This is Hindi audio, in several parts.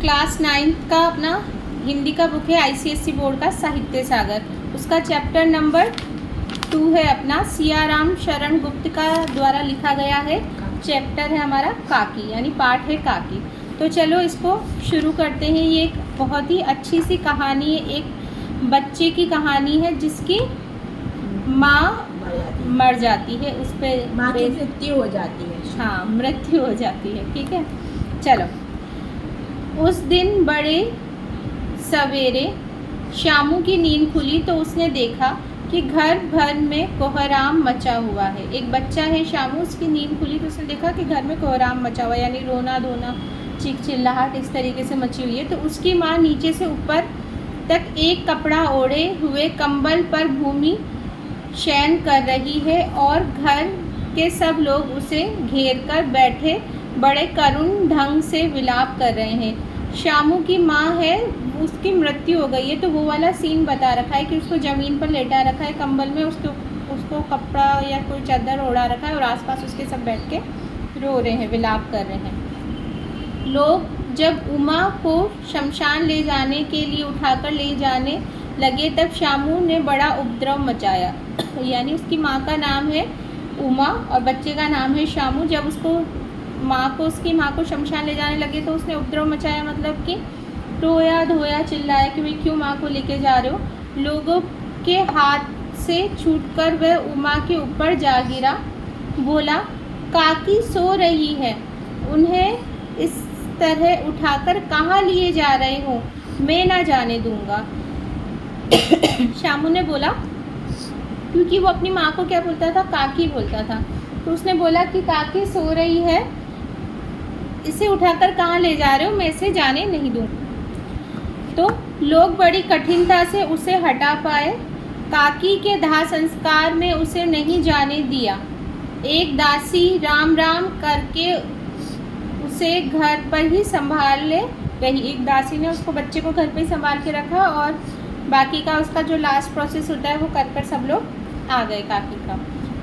क्लास 9 का अपना हिंदी का बुक है आईसीएसई बोर्ड का साहित्य सागर, उसका चैप्टर नंबर 2 है अपना सियाराम शरण गुप्त का द्वारा लिखा गया है। चैप्टर है हमारा काकी, यानी पाठ है काकी। तो चलो इसको शुरू करते हैं। ये एक बहुत ही अच्छी सी कहानी है, एक बच्चे की कहानी है जिसकी माँ मर जाती है, उस पर माँ की मृत्यु हो जाती है। हाँ, मृत्यु हो जाती है। ठीक है, चलो। उस दिन बड़े सवेरे शामू की नींद खुली तो उसने देखा कि घर भर में कोहराम मचा हुआ है। एक बच्चा है शामू, उसकी नींद खुली तो उसने देखा कि घर में कोहराम मचा हुआ है, यानी रोना धोना चीख चिल्लाहट इस तरीके से मची हुई है। तो उसकी माँ नीचे से ऊपर तक एक कपड़ा ओढ़े हुए कंबल पर भूमि शयन कर रही है और घर के सब लोग उसे घेर कर बैठे बड़े करुण ढंग से विलाप कर रहे हैं। शामू की माँ है, उसकी मृत्यु हो गई है, तो वो वाला सीन बता रखा है कि उसको ज़मीन पर लेटा रखा है कंबल में, उसको कपड़ा या कोई चादर ओढ़ा रखा है और आसपास उसके सब बैठ के रो रहे हैं, विलाप कर रहे हैं। लोग जब उमा को शमशान ले जाने के लिए उठाकर ले जाने लगे तब शामू ने बड़ा उपद्रव मचाया। यानी उसकी माँ का नाम है उमा और बच्चे का नाम है शामू। जब उसकी माँ को शमशान ले जाने लगे तो उसने उपद्रव मचाया, मतलब कि रोया धोया चिल्लाया कि भाई क्यों माँ को लेके जा रहे हो। लोगों के हाथ से छूटकर वह उमा के ऊपर जा गिरा, बोला काकी सो रही है, उन्हें इस तरह उठाकर कहाँ लिए जा रहे हो, मैं ना जाने दूंगा। शामू ने बोला, क्योंकि वो अपनी माँ को क्या बोलता था, काकी बोलता था, तो उसने बोला कि काकी सो रही है, इसे उठाकर कहाँ ले जा रहे हो, मैं इसे जाने नहीं दूँ। तो लोग बड़ी कठिनता से उसे हटा पाए। काकी के दाह संस्कार में उसे नहीं जाने दिया। एक दासी राम राम करके उसे घर पर ही संभाल ले रही। एक दासी ने उसको बच्चे को घर पर ही संभाल के रखा और बाकी का उसका जो लास्ट प्रोसेस होता है वो कर सब लोग आ गए काकी का।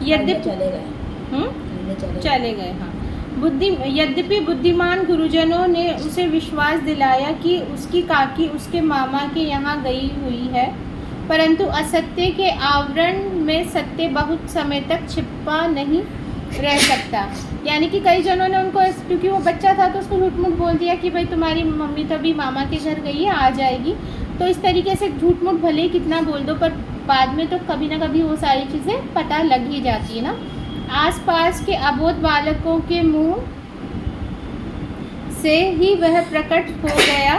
यद्यपि चले गए हाँ। यद्यपि बुद्धिमान गुरुजनों ने उसे विश्वास दिलाया कि उसकी काकी उसके मामा के यहाँ गई हुई है, परंतु असत्य के आवरण में सत्य बहुत समय तक छिपा नहीं रह सकता। यानी कि कई जनों ने उनको, क्योंकि वो बच्चा था तो उसको झूठ मूठ बोल दिया कि भाई तुम्हारी मम्मी तो अभी मामा के घर गई है, आ जाएगी। तो इस तरीके से झूठ मूठ भले ही कितना बोल दो, पर बाद में तो कभी ना कभी वो सारी चीज़ें पता लग ही जाती है ना। आसपास के अबोध बालकों के मुंह से ही वह प्रकट हो गया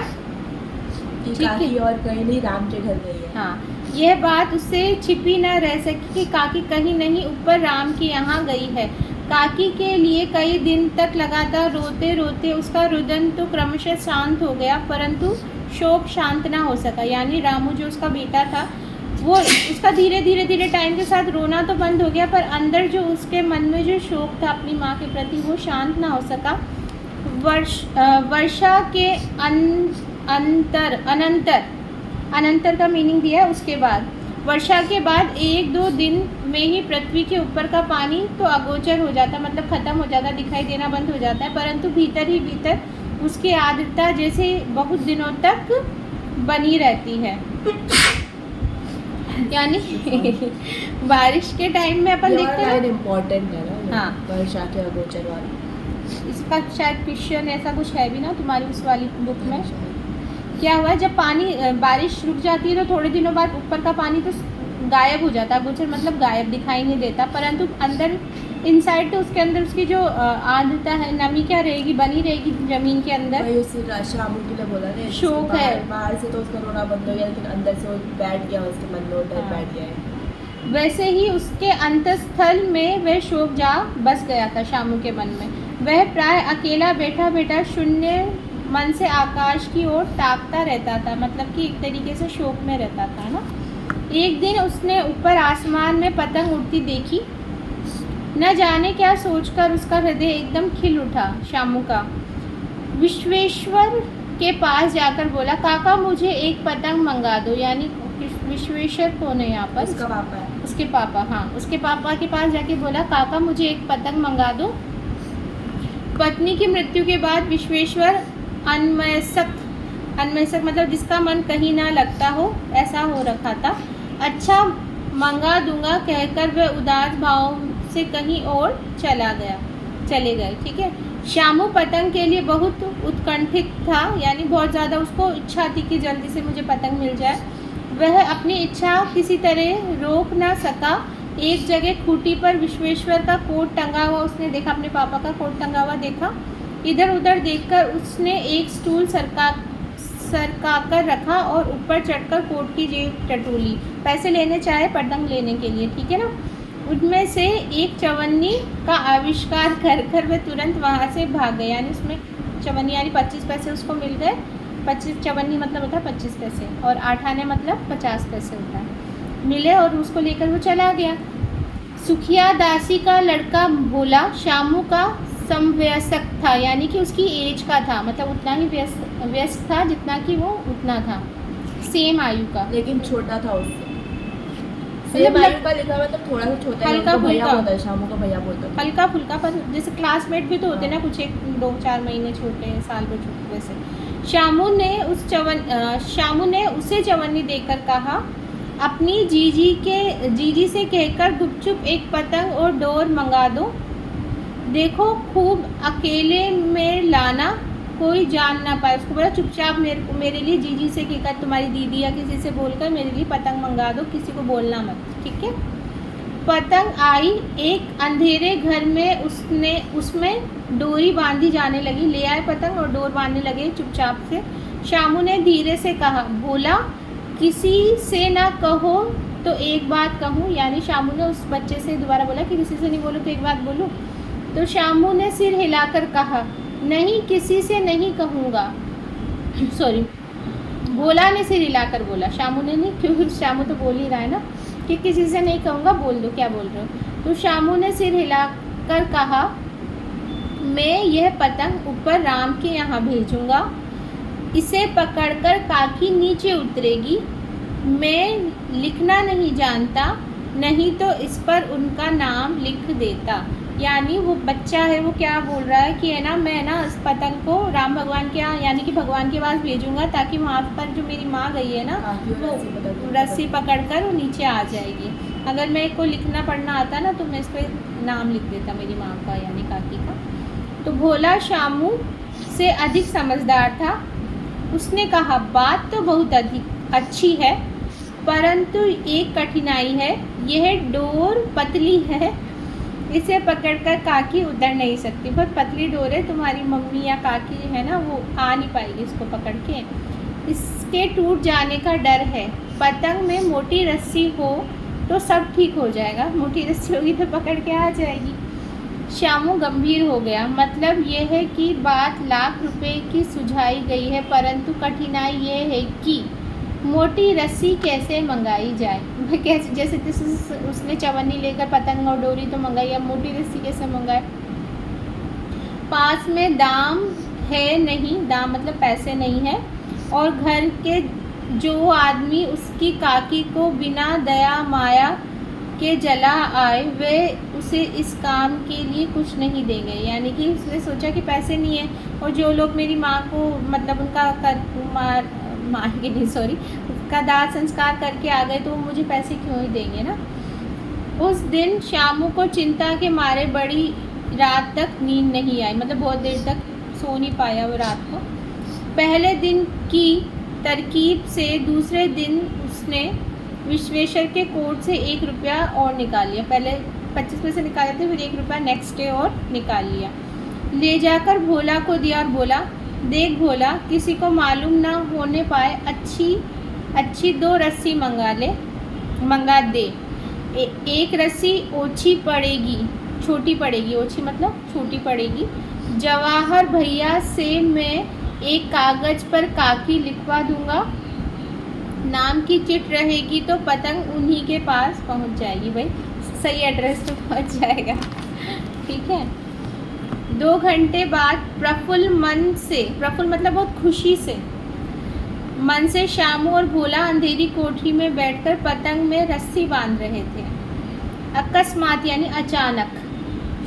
कि काकी और कहीं नहीं राम के घर गई है। हाँ, यह बात उससे छिपी न रह सकी कि काकी कहीं नहीं ऊपर राम के यहाँ गई है। काकी के लिए कई दिन तक लगातार रोते रोते उसका रुदन तो क्रमशः शांत हो गया, परंतु शोक शांत ना हो सका। यानी रामू जो उसका बेटा था वो उसका धीरे धीरे टाइम के साथ रोना तो बंद हो गया, पर अंदर जो उसके मन में जो शोक था अपनी माँ के प्रति वो शांत ना हो सका। वर्षा के अनंतर का मीनिंग दिया है। उसके बाद वर्षा के बाद 1-2 दिन में ही पृथ्वी के ऊपर का पानी तो अगोचर हो जाता, मतलब ख़त्म हो जाता, दिखाई देना बंद हो जाता है, परंतु भीतर ही भीतर उसकी आर्द्रता जैसे बहुत दिनों तक बनी रहती है। यानी बारिश के टाइम में अपन देखते हैं इम्पोर्टेंट है ना। हाँ, वर्षा के अगोचर वाला इसका शायद क्वेश्चन ऐसा कुछ है भी ना तुम्हारी उस वाली बुक में। क्या हुआ, जब बारिश रुक जाती है तो थोड़े दिनों बाद ऊपर का पानी तो गायब हो जाता है, गोचर मतलब गायब, दिखाई नहीं देता, परंतु अंदर इनसाइड तो उसके अंदर उसकी जो आर्द्रता है, नमी क्या रहेगी, बनी रहेगी जमीन के अंदर। शामू के लिए बोला ना, शोक है, बाहर से तो उसका रोना बंद हो गया, लेकिन अंदर से वो बैठ गया, उसके मन में डर बैठ गया है। वैसे ही उसके अंतस्थल में वह शोक जा बस गया था शामू के मन में। वह प्राय अकेला बैठा बैठा शून्य मन से आकाश की ओर ताकता रहता था, मतलब कि एक तरीके से शोक में रहता था ना। एक दिन उसने ऊपर आसमान में पतंग उड़ती देखी। न जाने क्या सोचकर उसका हृदय एकदम खिल उठा। शामू का विश्वेश्वर के पास जाकर बोला, काका मुझे एक पतंग मंगा दो। यानी विश्वेश्वर कौन है यहाँ पर? उसका पापा है। उसके पापा, हाँ, उसके पापा के पास जाके बोला, काका मुझे एक पतंग मंगा दो। पत्नी की मृत्यु के बाद विश्वेश्वर अनमयस्क अन्वेषक मतलब जिसका मन कहीं ना लगता हो, ऐसा हो रखा था। अच्छा मंगा दूंगा कहकर वह उदास भाव से कहीं और चले गए। ठीक है। शामू पतंग के लिए बहुत उत्कंठित था, यानी बहुत ज़्यादा उसको इच्छा थी कि जल्दी से मुझे पतंग मिल जाए। वह अपनी इच्छा किसी तरह रोक ना सका। एक जगह खूंटी पर विश्वेश्वर का कोट टंगा हुआ उसने देखा, अपने पापा का कोट टंगा हुआ देखा। इधर उधर देखकर उसने एक स्टूल सरका कर रखा और ऊपर चढ़कर कोट की जेब टटोली। पैसे लेने चाहे पतंग लेने के लिए, ठीक है ना। उनमें से एक चवन्नी का आविष्कार कर वह तुरंत वहाँ से भाग गए, यानी उसमें चवन्नी यानी 25 पैसे उसको मिल गए। 25 चवन्नी मतलब होता है 25 पैसे, और 8 आने मतलब 50 पैसे होता है, मिले और उसको लेकर वो चला गया। सुखिया दासी का लड़का भोला शामू का समवयस्क था, यानी कि उसकी एज का था, मतलब उतना ही व्यस्त था जितना कि वो उतना था, सेम आयु का, लेकिन छोटा था उससे। सेम आयु का लिखा हुआ तो थोड़ा सा छोटा है, हल्का भैया फुल्का। बोलता है, शामू का भैया बोलता है। हल्का फुल्का, पर जैसे क्लासमेट भी तो होते हैं ना, कुछ 1-2-4 महीने छोटे, साल भर छोटे वैसे। शामू ने उसे चवन्नी देकर कहा, अपनी जीजी से कहकर गुपचुप एक पतंग और डोर मंगा दो। देखो खूब अकेले में लाना, कोई जान ना पाए। उसको बोला चुपचाप मेरे लिए जीजी से कहकर, तुम्हारी दीदी या किसी से बोलकर मेरे लिए पतंग मंगा दो, किसी को बोलना मत, ठीक है। पतंग आई, एक अंधेरे घर में उसमें डोरी बांधी जाने लगी। ले आए पतंग और डोर बांधने लगे चुपचाप से। शामू ने धीरे से कहा, बोला किसी से ना कहो तो एक बात कहूँ, यानी शामू ने उस बच्चे से दोबारा बोला कि किसी से नहीं बोलो तो एक बात बोलूँ। तो शामू ने सिर हिलाकर कहा, नहीं किसी से नहीं कहूँगा। सॉरी, भोला ने सिर हिलाकर बोला, शामू ने नहीं, क्योंकि शामू तो बोल ही रहा है ना कि किसी से नहीं कहूँगा, बोल दो क्या बोल रहे हो। तो शामू ने सिर हिलाकर कहा, मैं यह पतंग ऊपर राम के यहाँ भेजूँगा, इसे पकड़कर काकी नीचे उतरेगी। मैं लिखना नहीं जानता, नहीं तो इस पर उनका नाम लिख देता। यानी वो बच्चा है, वो क्या बोल रहा है कि है ना, मैं ना इस पतंग को राम भगवान के यहाँ यानी कि भगवान के पास भेजूँगा, ताकि वहाँ पर जो मेरी माँ गई है ना, वो रस्सी पकड़कर वो नीचे आ जाएगी। अगर मेरे को लिखना पढ़ना आता ना तो मैं इस पर नाम लिख देता, मेरी माँ का यानी काकी का। तो भोला शामू से अधिक समझदार था। उसने कहा, बात तो बहुत अच्छी है, परंतु एक कठिनाई है। यह डोर पतली है, इसे पकड़कर काकी उतर नहीं सकती। बहुत पतली डोर है, तुम्हारी मम्मी या काकी है ना, वो आ नहीं पाएगी इसको पकड़ के। इसके टूट जाने का डर है। पतंग में मोटी रस्सी हो तो सब ठीक हो जाएगा, मोटी रस्सी होगी तो पकड़ के आ जाएगी। शामू गंभीर हो गया। मतलब यह है कि बात लाख रुपए की सुझाई गई है, परंतु कठिनाई यह है कि मोटी रस्सी कैसे मंगाई जाए। कैसे, जैसे उसने चवन्नी लेकर पतंग और डोरी तो मंगाई, अब मोटी रस्सी कैसे मंगाए। पास में दाम है नहीं, दाम मतलब पैसे नहीं है, और घर के जो आदमी उसकी काकी को बिना दया माया के जला आए, वे उसे इस काम के लिए कुछ नहीं देंगे। यानी कि उसने सोचा कि पैसे नहीं है, और जो लोग मेरी माँ को मतलब उनका उसका दाह संस्कार करके आ गए, तो वो मुझे पैसे क्यों ही देंगे ना। उस दिन शामू को चिंता के मारे बड़ी रात तक नींद नहीं आई, मतलब बहुत देर तक सो नहीं पाया वो रात को। पहले दिन की तरकीब से दूसरे दिन उसने विश्वेश्वर के कोट से 1 रुपया और निकाल लिया। पहले 25 पैसे निकाले थे, फिर 1 रुपया नेक्स्ट डे और निकाल लिया। ले जाकर भोला को दिया और बोला, देख भोला, किसी को मालूम ना होने पाए अच्छी 2 रस्सी मंगा दे। एक रस्सी ओछी पड़ेगी, छोटी पड़ेगी, ओछी मतलब छोटी पड़ेगी। जवाहर भैया से मैं एक कागज़ पर काकी लिखवा दूंगा, नाम की चिट रहेगी तो पतंग उन्हीं के पास पहुंच जाएगी। भाई सही एड्रेस तो पहुंच जाएगा, ठीक है। 2 घंटे बाद प्रफुल्ल मतलब बहुत खुशी से मन से शामू और भोला अंधेरी कोठरी में बैठकर पतंग में रस्सी बांध रहे थे। अकस्मात यानी अचानक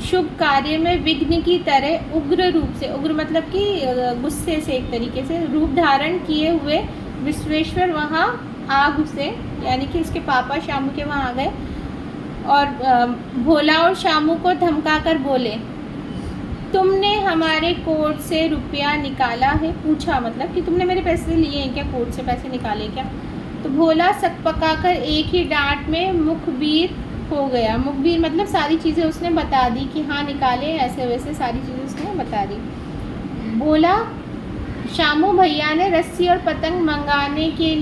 शुभ कार्य में विघ्न की तरह उग्र रूप से, उग्र मतलब कि गुस्से से एक तरीके से रूप धारण किए हुए विश्वेश्वर वहाँ आ घुसे, यानी कि इसके पापा शामू के वहाँ आ गए और भोला और शामू को धमका कर बोले, तुमने हमारे कोर्ट से रुपया निकाला है? पूछा मतलब कि तुमने मेरे पैसे लिए हैं क्या, कोर्ट से पैसे निकाले क्या? तो भोला सकपकाकर एक ही डांट में मुखबिर हो गया। मुखबिर मतलब सारी चीज़ें उसने बता दी कि हाँ निकाले, ऐसे वैसे सारी चीज़ें उसने बता दी। बोला, शामू भैया ने रस्सी और पतंग मंगाने के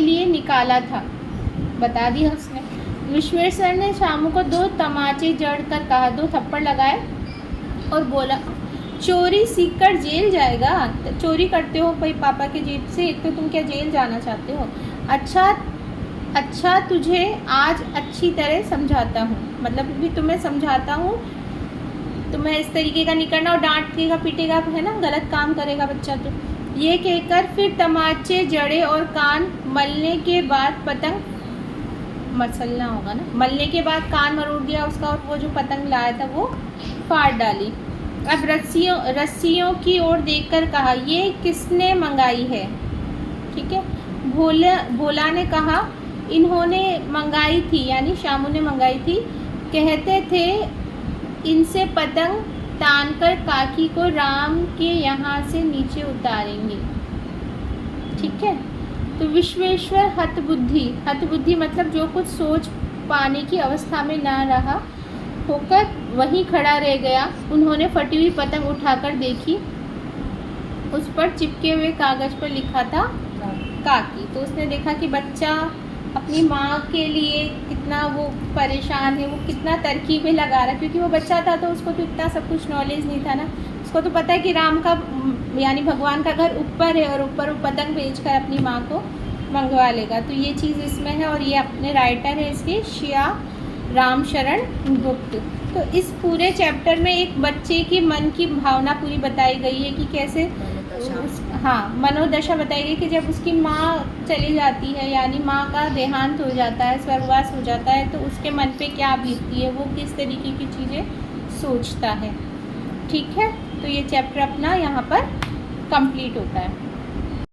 लिए निकाला था, बता दिया उसने। विश्वेश्वर ने शामू को 2 तमाचे जड़ कर कहा, 2 थप्पड़ लगाए और बोला, चोरी सीख कर जेल जाएगा? चोरी करते हो भाई पापा के जेब से, एक तो तुम क्या जेल जाना चाहते हो? अच्छा तुझे आज अच्छी तरह समझाता हूँ, मतलब भी तुम्हें समझाता हूँ, तुम्हें इस तरीके का नहीं करना, और डांटेगा पीटेगा है ना, गलत काम करेगा बच्चा तो। ये कहकर फिर तमाचे जड़े और कान मलने के बाद पतंग मसलना होगा ना, मलने के बाद कान मरोड़ दिया उसका, और वो जो पतंग लाया था वो फाड़ डाली। अब रस्सियों की ओर देखकर कहा, ये किसने मंगाई है? ठीक है, भोला ने कहा, इन्होंने मंगाई थी, यानी शामू ने मंगाई थी। कहते थे इनसे पतंग तानकर काकी को राम के यहाँ से नीचे उतारेंगे। ठीक है, तो विश्वेश्वर हतबुद्धि मतलब जो कुछ सोच पाने की अवस्था में ना रहा होकर वहीं खड़ा रह गया। उन्होंने फटी हुई पतंग उठाकर देखी, उस पर चिपके हुए कागज़ पर लिखा था काकी। तो उसने देखा कि बच्चा अपनी माँ के लिए कितना वो परेशान है, वो कितना तरकीबें लगा रहा है, क्योंकि वो बच्चा था तो उसको तो इतना सब कुछ नॉलेज नहीं था ना। उसको तो पता है कि राम का यानी भगवान का घर ऊपर है और ऊपर वो पतंग बेचकर अपनी माँ को मंगवा लेगा। तो ये चीज़ इसमें है, और ये अपने राइटर है इसके श्या रामशरण गुप्त। तो इस पूरे चैप्टर में एक बच्चे की मन की भावना पूरी बताई गई है कि कैसे मनोदशा बताई गई कि जब उसकी माँ चली जाती है, यानी माँ का देहांत हो जाता है, स्वर्गवास हो जाता है, तो उसके मन पे क्या बीतती है, वो किस तरीके की चीज़ें सोचता है। ठीक है, तो ये चैप्टर अपना यहाँ पर कंप्लीट होता है।